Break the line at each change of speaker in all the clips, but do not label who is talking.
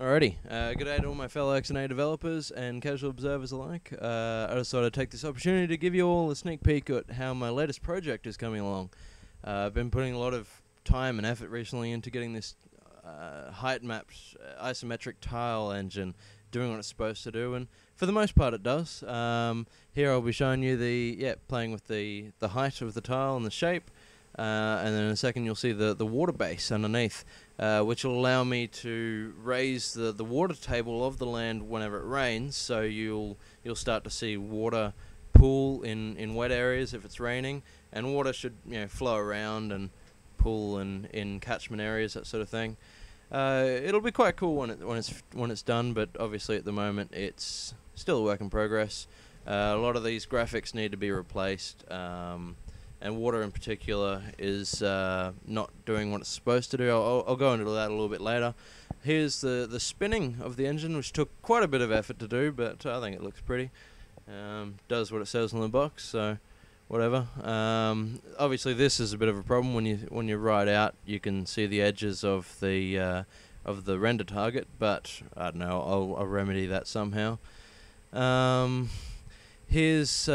Alrighty, good day to all my fellow XNA developers and casual observers alike. I just thought I'd take this opportunity to give you all a sneak peek at how my latest project is coming along. I've been putting a lot of time and effort recently into getting this height mapped isometric tile engine doing what it's supposed to do, and for the most part it does. Here I'll be showing you playing with the height of the tile and the shape. And then in a second you'll see the water base underneath, which will allow me to raise the water table of the land whenever it rains, so you'll start to see water pool in wet areas if it's raining, and water should flow around and pool in catchment areas, that sort of thing. It'll be quite cool when it's done, but obviously at the moment it's still a work in progress. A lot of these graphics need to be replaced. And water in particular is not doing what it's supposed to do. I'll go into that a little bit later. Here's the spinning of the engine, which took quite a bit of effort to do, but I think it looks pretty. Does what it says on the box, so whatever. Obviously this is a bit of a problem. When you ride out, you can see the edges of the render target, but I don't know, I'll remedy that somehow. Here's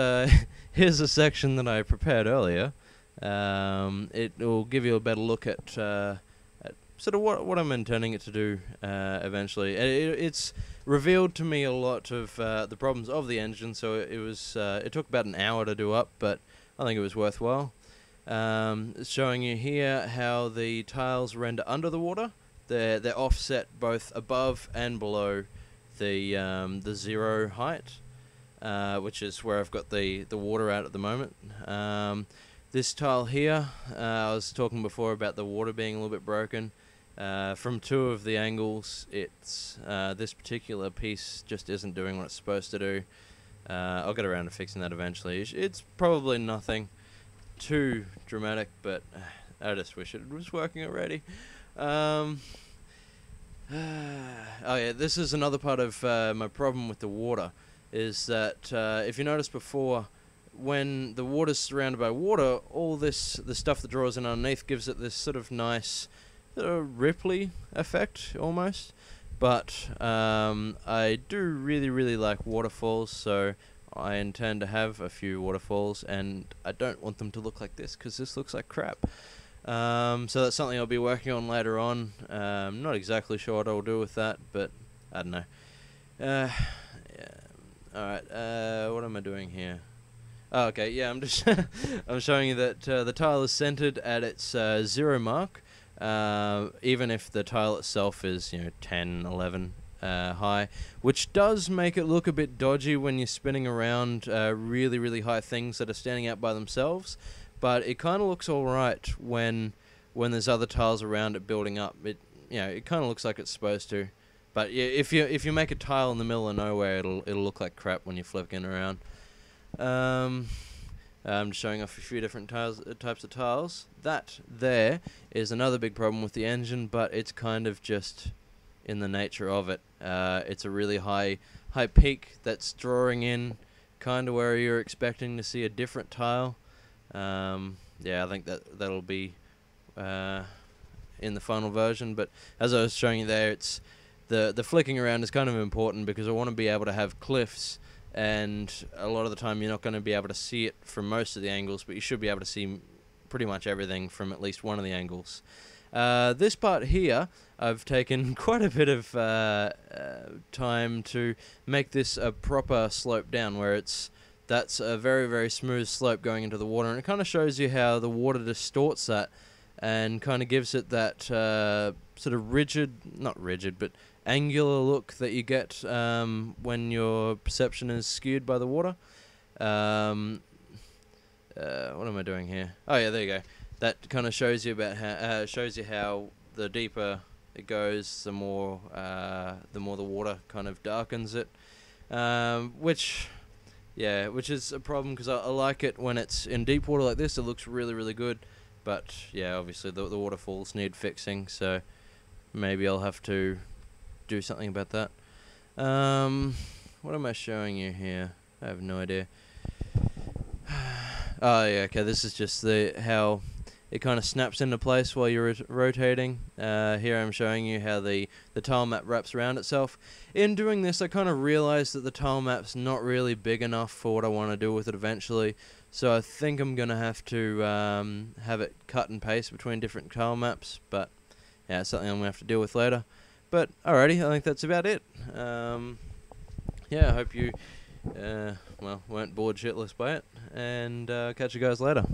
here's a section that I prepared earlier. It will give you a better look at sort of what I'm intending it to do eventually. It's revealed to me a lot of the problems of the engine, so it took about an hour to do up, but I think it was worthwhile. It's showing you here how the tiles render under the water. They're offset both above and below the zero height. Which is where I've got the water out at the moment. This tile here, I was talking before about the water being a little bit broken. From two of the angles, it's this particular piece just isn't doing what it's supposed to do. I'll get around to fixing that eventually. It's probably nothing too dramatic, but I just wish it was working already. Oh yeah, this is another part of my problem with the water. Is that if you notice before, when the water's surrounded by water, all the stuff that draws in underneath gives it this sort of nice ripply effect almost. But I do really like waterfalls, so I intend to have a few waterfalls, and I don't want them to look like this because this looks like crap. So that's something I'll be working on later on. Not exactly sure what I'll do with that, but I don't know. Yeah. Alright, what am I doing here? Oh, okay, yeah, I'm just I'm showing you that the tile is centered at its 0 mark, even if the tile itself is 10, 11 high, which does make it look a bit dodgy when you're spinning around really high things that are standing out by themselves, but it kind of looks alright when there's other tiles around it building up. It kind of looks like it's supposed to. But yeah, if you make a tile in the middle of nowhere, it'll look like crap when you're flipping around. I'm just showing off a few different types of tiles. That there is another big problem with the engine, but it's kind of just in the nature of it. It's a really high peak that's drawing in kind of where you're expecting to see a different tile. Yeah, I think that'll be in the final version. But as I was showing you there, it's the flicking around is kind of important because I want to be able to have cliffs, and a lot of the time you're not going to be able to see it from most of the angles, but you should be able to see pretty much everything from at least one of the angles. This part here, I've taken quite a bit of time to make this a proper slope down, where that's a very smooth slope going into the water, and it kind of shows you how the water distorts that and kind of gives it that sort of not rigid, but angular look that you get when your perception is skewed by the water. What am I doing here? Oh yeah, there you go. That kind of shows you how the deeper it goes, the more the water kind of darkens it, which is a problem because I like it when it's in deep water like this. It looks really good, but yeah, obviously the waterfalls need fixing, so maybe I'll have to do something about that. What am I showing you here? I have no idea. Oh yeah, okay, this is just how it kind of snaps into place while you're rotating. Here I'm showing you how the tile map wraps around itself. In doing this, I kind of realized that the tile map's not really big enough for what I want to do with it eventually, so I think I'm going to have to have it cut and paste between different tile maps, but yeah, it's something I'm going to have to deal with later. But alrighty, I think that's about it. Yeah, I hope you well, weren't bored shitless by it, and catch you guys later.